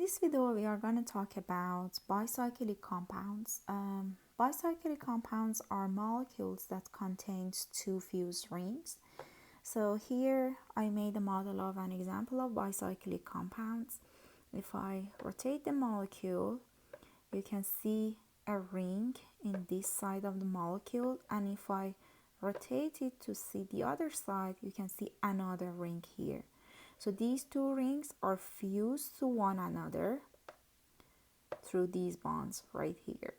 this video, we are going to talk about bicyclic compounds. Bicyclic compounds are molecules that contain two fused rings. So here I made a model of an example of bicyclic compounds. If I rotate the molecule, you can see a ring in this side of the molecule, and if I rotate it to see the other side, you can see another ring here. So these two rings are fused to one another through these bonds right here.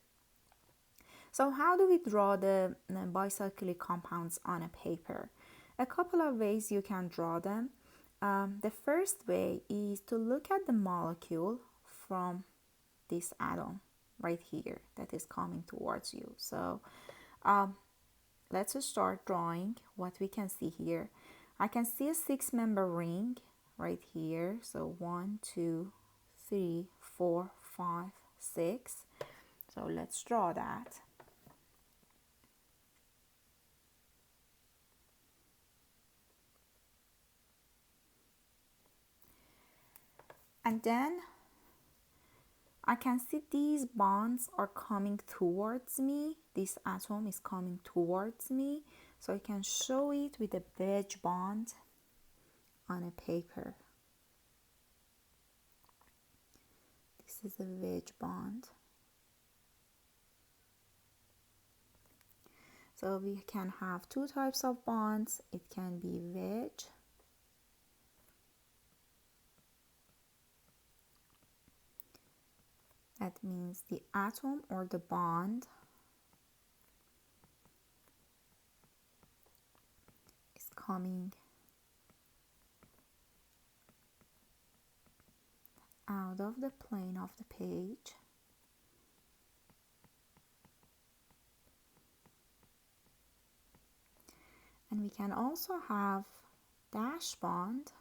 So how do we draw the bicyclic compounds on a paper? A couple of ways you can draw them. The first way is to look at the molecule from this atom right here that is coming towards you. So let's start drawing what we can see here. I can see a 6-member ring right here. So 1, 2, 3, 4, 5, 6. So let's draw that. And then I can see these bonds are coming towards me. This atom is coming towards me. So I can show it with a wedge bond on a paper. This is a wedge bond. So we can have two types of bonds. It can be wedge. That means the atom or the bond is coming out of the plane of the page. And we can also have dash bond,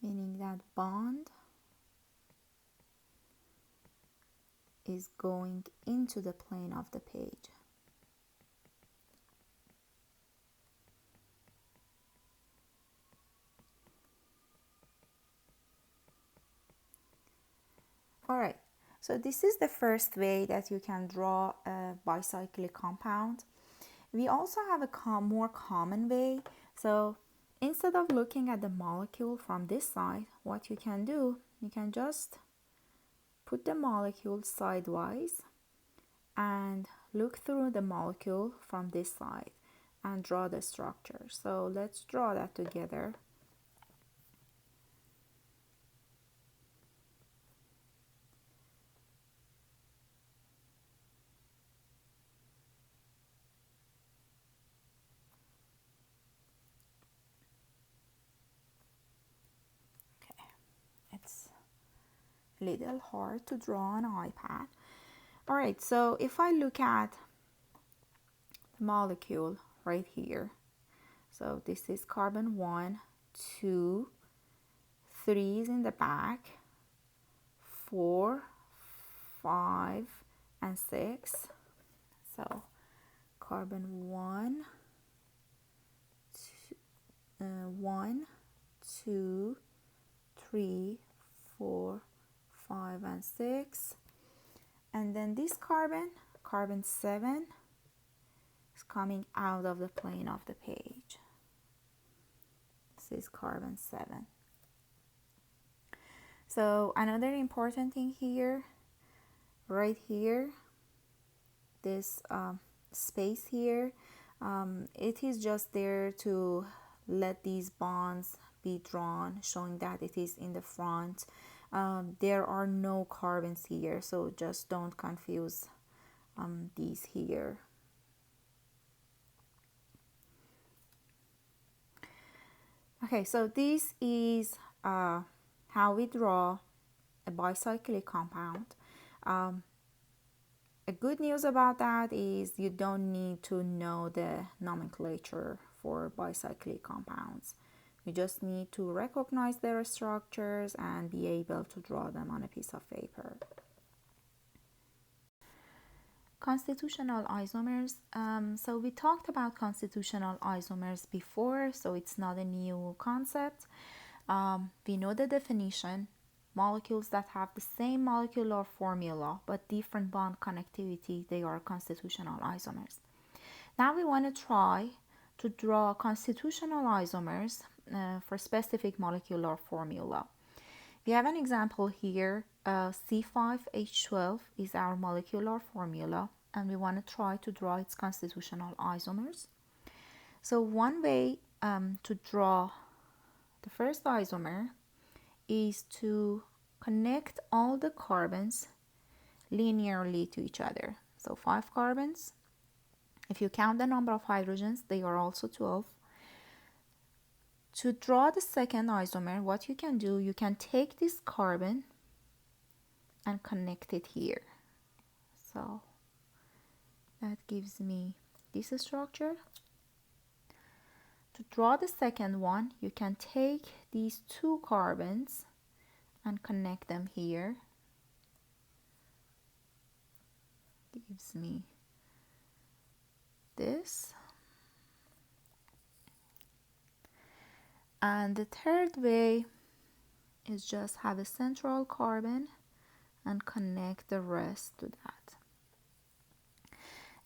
meaning that bond is going into the plane of the page. Alright, so this is the first way that you can draw a bicyclic compound. We also have a more common way. So instead of looking at the molecule from this side, what you can do, you can just put the molecule sidewise and look through the molecule from this side and draw the structure. So let's draw that together. It's a little hard to draw on an iPad. Alright, so if I look at the molecule right here, so this is carbon 1, 2, 3 is in the back, 4, 5, and 6. So carbon 1, 2, 3, 4, 5, and 6. And then this carbon 7, is coming out of the plane of the page. This is carbon 7. So another important thing here, right here, this space here, it is just there to let these bonds be drawn, showing that it is in the front. There are no carbons here, so just don't confuse these here. Okay, so this is how we draw a bicyclic compound. A good news about that is you don't need to know the nomenclature for bicyclic compounds. You just need to recognize their structures and be able to draw them on a piece of paper. Constitutional isomers. So we talked about constitutional isomers before, so it's not a new concept. We know the definition: molecules that have the same molecular formula but different bond connectivity, they are constitutional isomers. Now we want to try to draw constitutional isomers for specific molecular formula. We have an example here. C5H12 is our molecular formula, and we want to try to draw its constitutional isomers. So one way to draw the first isomer is to connect all the carbons linearly to each other. So 5 carbons. If you count the number of hydrogens, they are also 12. To draw the second isomer, what you can do, you can take this carbon and connect it here. So that gives me this structure. To draw the second one, you can take these 2 carbons and connect them here. Gives me this. And the third way is just have a central carbon and connect the rest to that.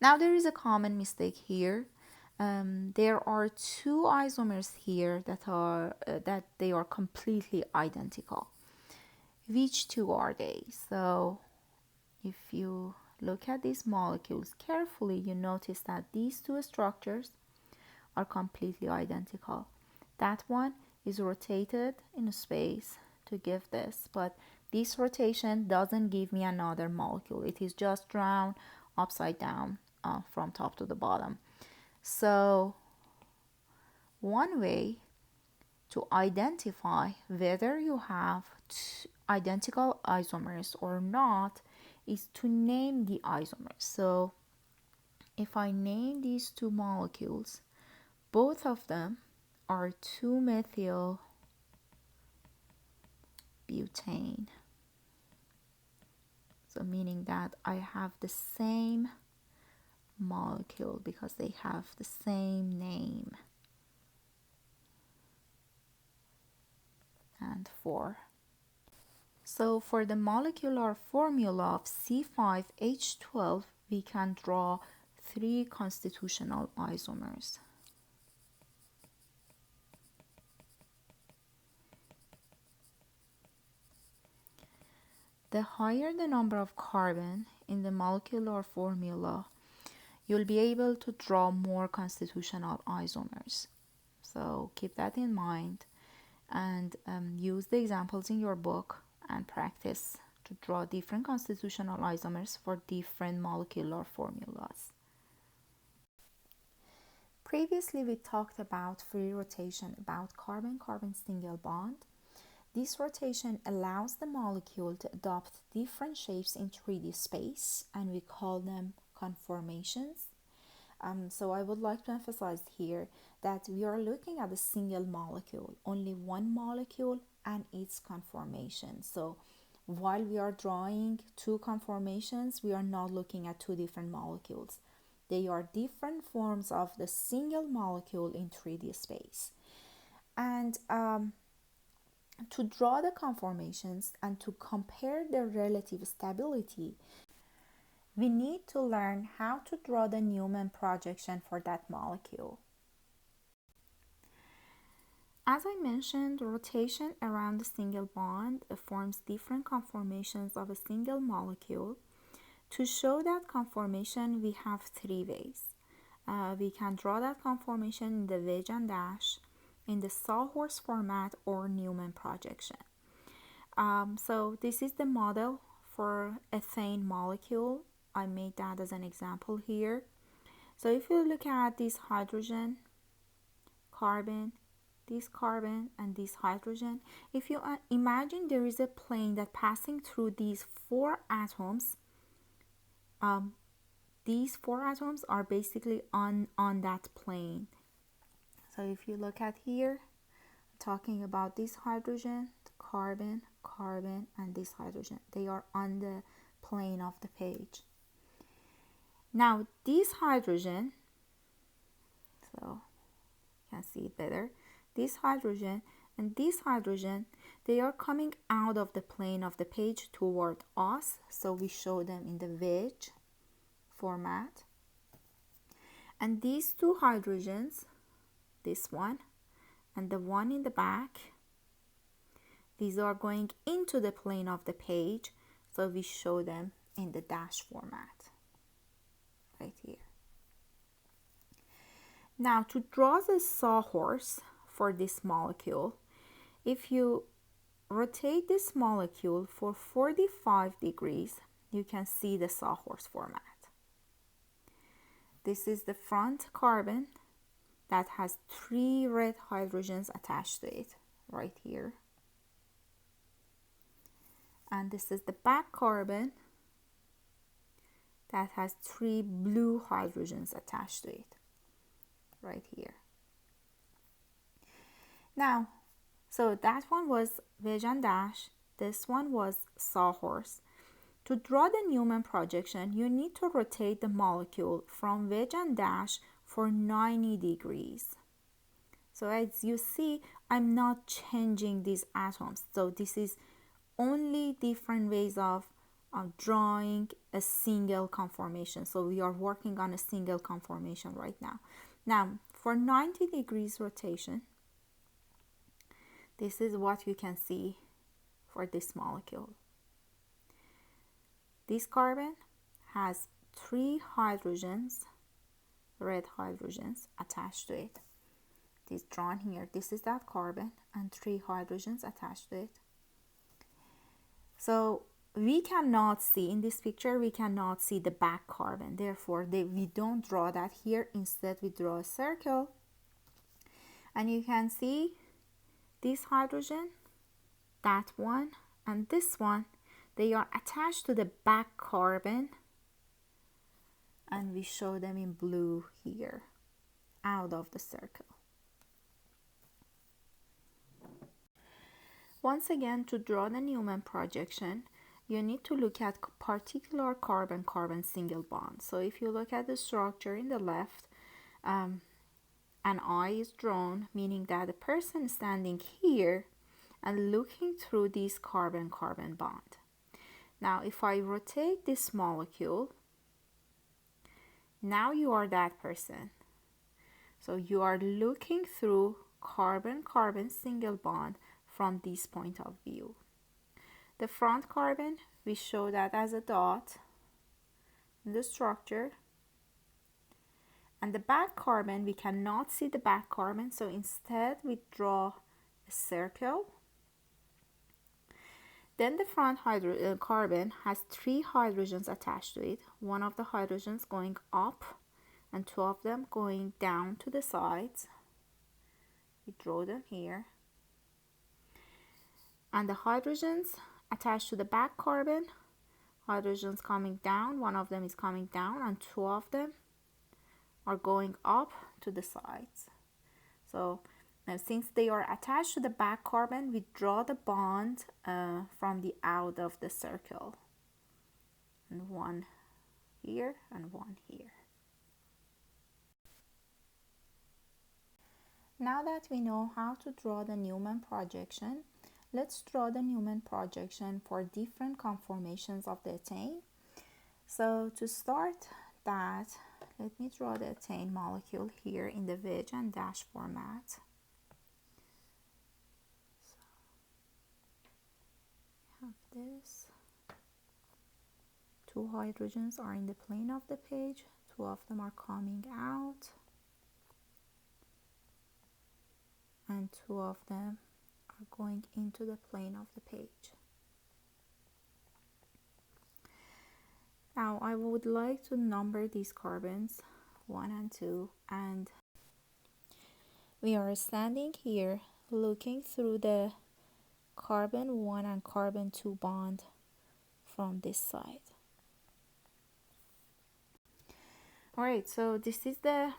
Now there is a common mistake here. There are 2 isomers here that they are completely identical. Which 2 are they? So if you look at these molecules carefully, you notice that these 2 structures are completely identical. That one is rotated in space to give this, but this rotation doesn't give me another molecule. It is just drawn upside down from top to the bottom. So one way to identify whether you have identical isomers or not is to name the isomers. So if I name these 2 molecules, both of them are 2-methyl butane. So meaning that I have the same molecule because they have the same name. And 4. So for the molecular formula of C5H12, we can draw 3 constitutional isomers. The higher the number of carbon in the molecular formula, you'll be able to draw more constitutional isomers. So keep that in mind and use the examples in your book and practice to draw different constitutional isomers for different molecular formulas. Previously we talked about free rotation, about carbon-carbon single bond. This rotation allows the molecule to adopt different shapes in 3D space, and we call them conformations. So I would like to emphasize here that we are looking at a single molecule, only one molecule and its conformation. So while we are drawing 2 conformations, we are not looking at 2 different molecules. They are different forms of the single molecule in 3D space. And to draw the conformations and to compare their relative stability, we need to learn how to draw the Newman projection for that molecule. As I mentioned, rotation around a single bond forms different conformations of a single molecule. To show that conformation, we have 3 ways. We can draw that conformation in the wedge and dash, in the sawhorse format, or Newman projection. So this is the model for ethane molecule. I made that as an example here. So if you look at this hydrogen, carbon, this carbon, and this hydrogen, if you imagine there is a plane that passing through these 4 atoms, these 4 atoms are basically on that plane. So if you look at here, talking about this hydrogen, carbon, carbon, and this hydrogen, they are on the plane of the page. Now this hydrogen, so you can see it better, this hydrogen and this hydrogen, they are coming out of the plane of the page toward us, so we show them in the wedge format. And these two hydrogens, this one and the one in the back, these are going into the plane of the page, so we show them in the dash format right here. Now to draw the sawhorse for this molecule, if you rotate this molecule for 45 degrees, you can see the sawhorse format. This is the front carbon that has 3 red hydrogens attached to it right here. And this is the back carbon that has 3 blue hydrogens attached to it right here. Now, so that one was wedge and dash, this one was sawhorse. To draw the Newman projection, you need to rotate the molecule from wedge and dash for 90 degrees. So as you see, I'm not changing these atoms. So this is only different ways of drawing a single conformation. So we are working on a single conformation right now. Now, for 90 degrees rotation, this is what you can see for this molecule. This carbon has 3 hydrogens, red hydrogens attached to it. It is drawn here. This is that carbon and 3 hydrogens attached to it. So we cannot see, in this picture, we cannot see the back carbon. Therefore, we don't draw that here. Instead, we draw a circle. And you can see this hydrogen, that one, and this one, they are attached to the back carbon. And we show them in blue here, out of the circle. Once again, to draw the Newman projection, you need to look at particular carbon-carbon single bond. So if you look at the structure in the left, an eye is drawn, meaning that the person standing here and looking through this carbon-carbon bond. Now, if I rotate this molecule, now you are that person. So you are looking through carbon-carbon single bond from this point of view. The front carbon, we show that as a dot in the structure. And the back carbon, we cannot see the back carbon, so instead we draw a circle. Then the front carbon has 3 hydrogens attached to it. One of the hydrogens going up and 2 of them going down to the sides. We draw them here. And the hydrogens attached to the back carbon, hydrogens coming down, one of them is coming down and 2 of them are going up to the sides. So now since they are attached to the back carbon, we draw the bond from the out of the circle. And one here and one here. Now that we know how to draw the Newman projection, let's draw the Newman projection for different conformations of the Etnane. So to start that, let me draw the Etnane molecule here in the wedge and dash format. So we have this. 2 hydrogens are in the plane of the page, 2 of them are coming out, and 2 of them are going into the plane of the page. Now I would like to number these carbons 1 and 2, and we are standing here looking through the carbon 1 and carbon 2 bond from this side. Alright, so this is the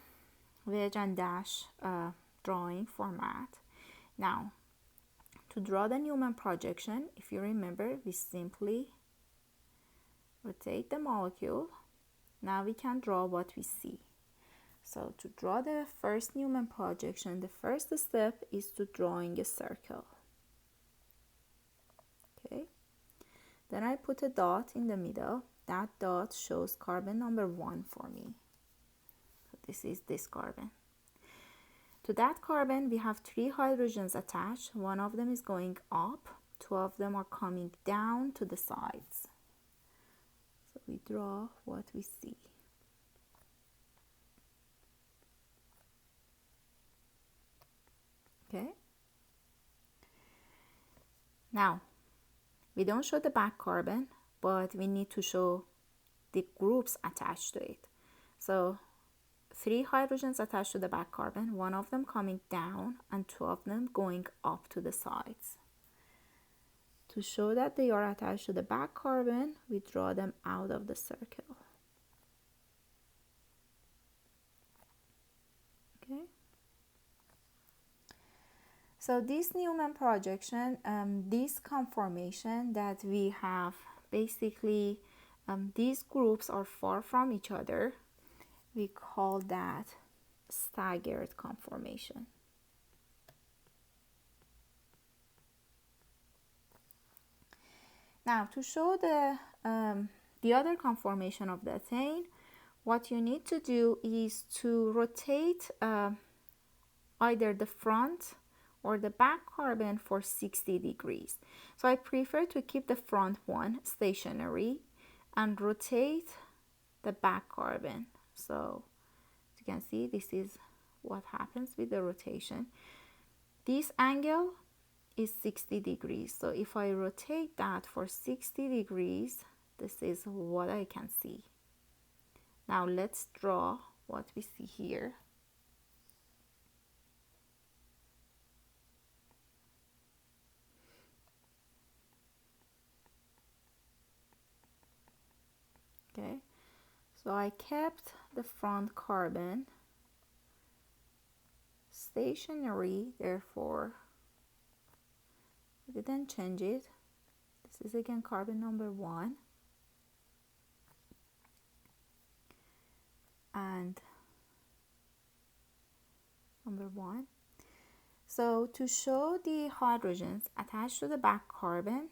wedge and dash drawing format. Now, to draw the Newman projection, if you remember, we simply rotate the molecule Now we can draw what we see. So to draw the first Newman projection, the first step is to drawing a circle. Okay. Then I put a dot in the middle. That dot shows carbon number 1 for me. So this is this carbon. To that carbon, we have 3 hydrogens attached. One of them is going up. 2 of them are coming down to the sides. So we draw what we see. Okay. Now, we don't show the back carbon, but we need to show the groups attached to it. So 3 hydrogens attached to the back carbon, 1 of them coming down and 2 of them going up to the sides. To show that they are attached to the back carbon, we draw them out of the circle. Okay. So this Newman projection, this conformation that we have, basically these groups are far from each other. We call that staggered conformation. Now to show the other conformation of the Etnane, what you need to do is to rotate either the front or the back carbon for 60 degrees. So I prefer to keep the front one stationary and rotate the back carbon. So as you can see, this is what happens with the rotation. This angle is 60 degrees. So if I rotate that for 60 degrees, this is what I can see. Now let's draw what we see here. Okay, so I kept the front carbon stationary, therefore I didn't change it. This is again carbon number 1 and number 1. So to show the hydrogens attached to the back carbon,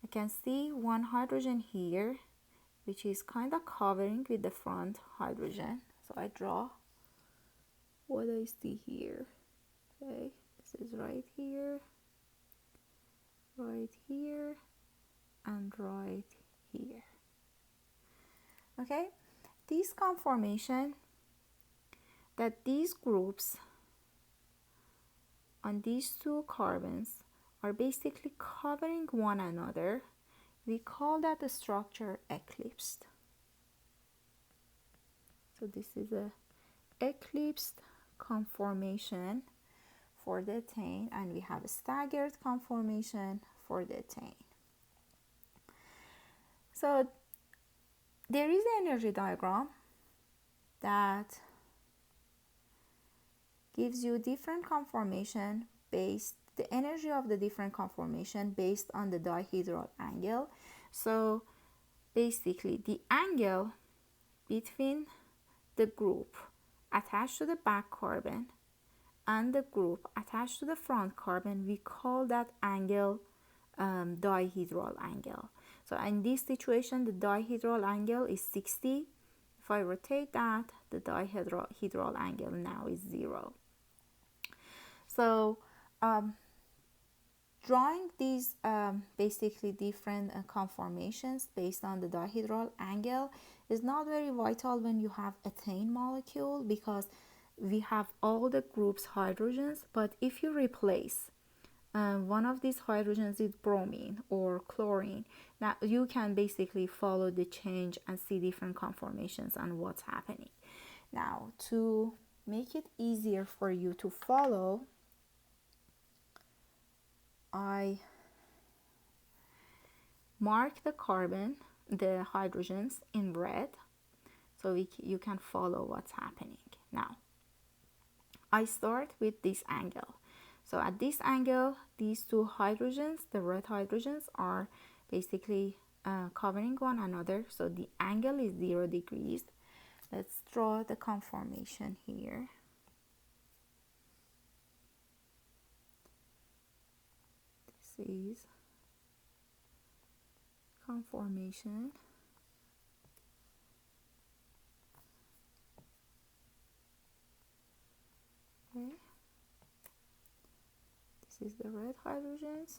I can see one hydrogen here which is kind of covering with the front hydrogen. So I draw what I see here. Okay, this is right here, and right here. Okay, this conformation, that these groups on these 2 carbons are basically covering one another, we call that the structure eclipsed. So this is a eclipsed conformation for the Etnane, and we have a staggered conformation for the Etnane. So there is an energy diagram that gives you different conformation based, the energy of the different conformation based on the dihedral angle. So basically the angle between the group attached to the back carbon and the group attached to the front carbon, we call that angle dihedral angle. So in this situation, the dihedral angle is 60. If I rotate that, the dihedral angle now is 0. So drawing these basically different conformations based on the dihedral angle is not very vital when you have Etnane molecule, because we have all the groups hydrogens. But if you replace one of these hydrogens with bromine or chlorine, now you can basically follow the change and see different conformations and what's happening. Now to make it easier for you to follow, I mark the hydrogens in red, so you can follow what's happening. Now I start with this angle. So at this angle, these 2 hydrogens, the red hydrogens, are basically covering one another. So the angle is 0 degrees. Let's draw the conformation here. This is conformation. Okay. This is the red hydrogens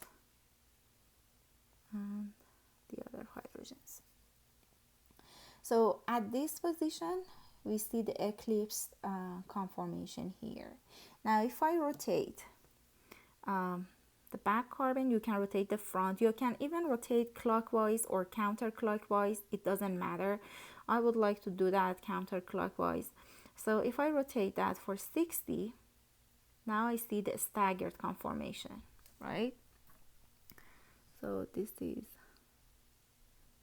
and the other hydrogens. So at this position, we see the eclipse conformation here. Now, if I rotate the back carbon, you can rotate the front. You can even rotate clockwise or counterclockwise. It doesn't matter. I would like to do that counterclockwise. So if I rotate that for 60, now I see the staggered conformation, right? So this is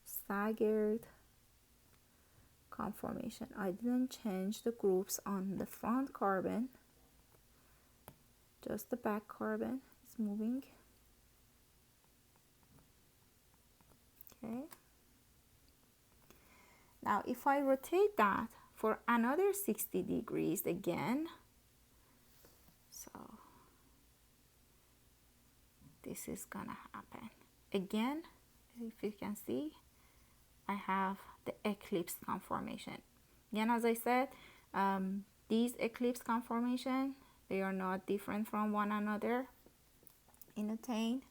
staggered conformation. I didn't change the groups on the front carbon, just the back carbon is moving. Okay. Now if I rotate that for another 60 degrees again, so this is gonna happen again. If you can see, I have the eclipse conformation. Again, as I said, these eclipse conformation, they are not different from one another in Etnane.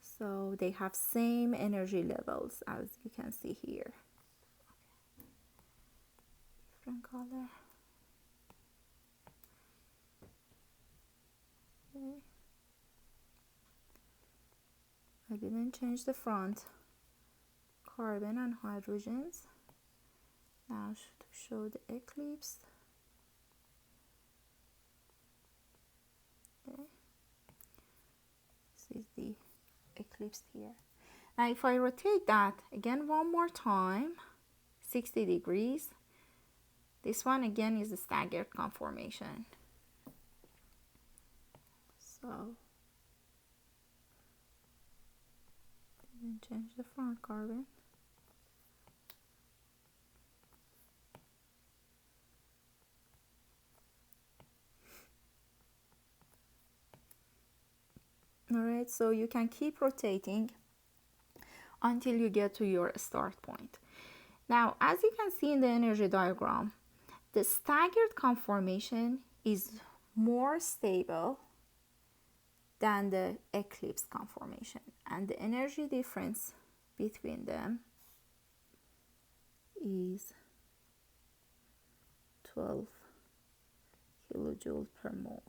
So they have same energy levels, as you can see here. Different color. Okay. I didn't change the front carbon and hydrogens. Now to show the eclipse. Okay. This is the eclipse here. Now if I rotate that again one more time, 60 degrees, this one again is a staggered conformation. So didn't change the front carbon. Alright, so you can keep rotating until you get to your start point. Now, as you can see in the energy diagram, the staggered conformation is more stable than the eclipse conformation, and the energy difference between them is 12 kilojoules per mole.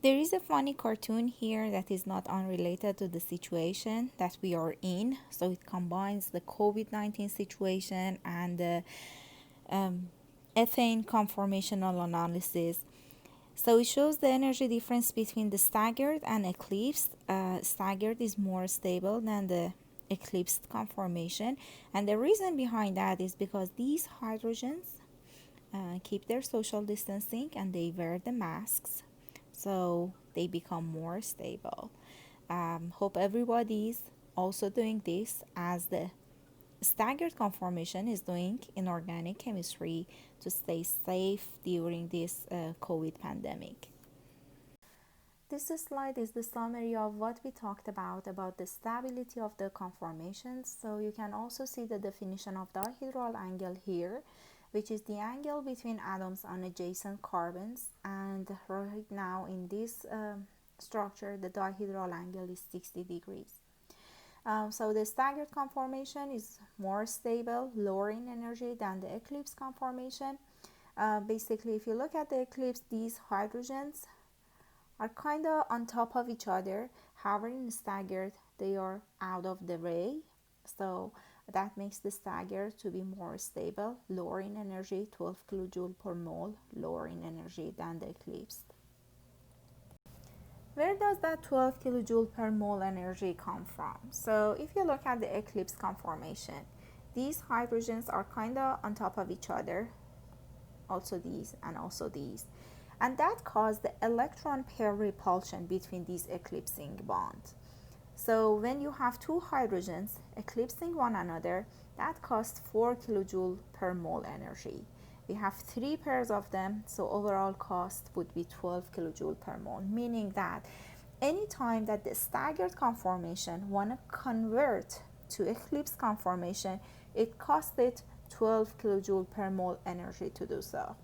There is a funny cartoon here that is not unrelated to the situation that we are in. So it combines the COVID-19 situation and the ethane conformational analysis. So it shows the energy difference between the staggered and eclipsed. Staggered is more stable than the eclipsed conformation. And the reason behind that is because these hydrogens keep their social distancing and they wear the masks. So they become more stable. Hope everybody's also doing this, as the staggered conformation is doing in organic chemistry to stay safe during this COVID pandemic. This slide is the summary of what we talked about the stability of the conformations. So you can also see the definition of dihedral angle here, which is the angle between atoms on adjacent carbons. And right now in this structure, the dihedral angle is 60 degrees. So the staggered conformation is more stable, lower in energy than the eclipse conformation. Basically, if you look at the eclipse, these hydrogens are kind of on top of each other. However, in staggered, they are out of the ray. So that makes the staggered to be more stable, lower in energy, 12 kilojoule per mole, lower in energy than the eclipse. Where does that 12 kilojoule per mole energy come from? So if you look at the eclipse conformation, these hydrogens are kind of on top of each other, also these and also these. And that caused the electron pair repulsion between these eclipsing bonds. So when you have two hydrogens eclipsing one another, that costs 4 kilojoule per mole energy. We have three pairs of them, so overall cost would be 12 kilojoule per mole, meaning that anytime that the staggered conformation want to convert to eclipse conformation, it costs it 12 kilojoule per mole energy to do so.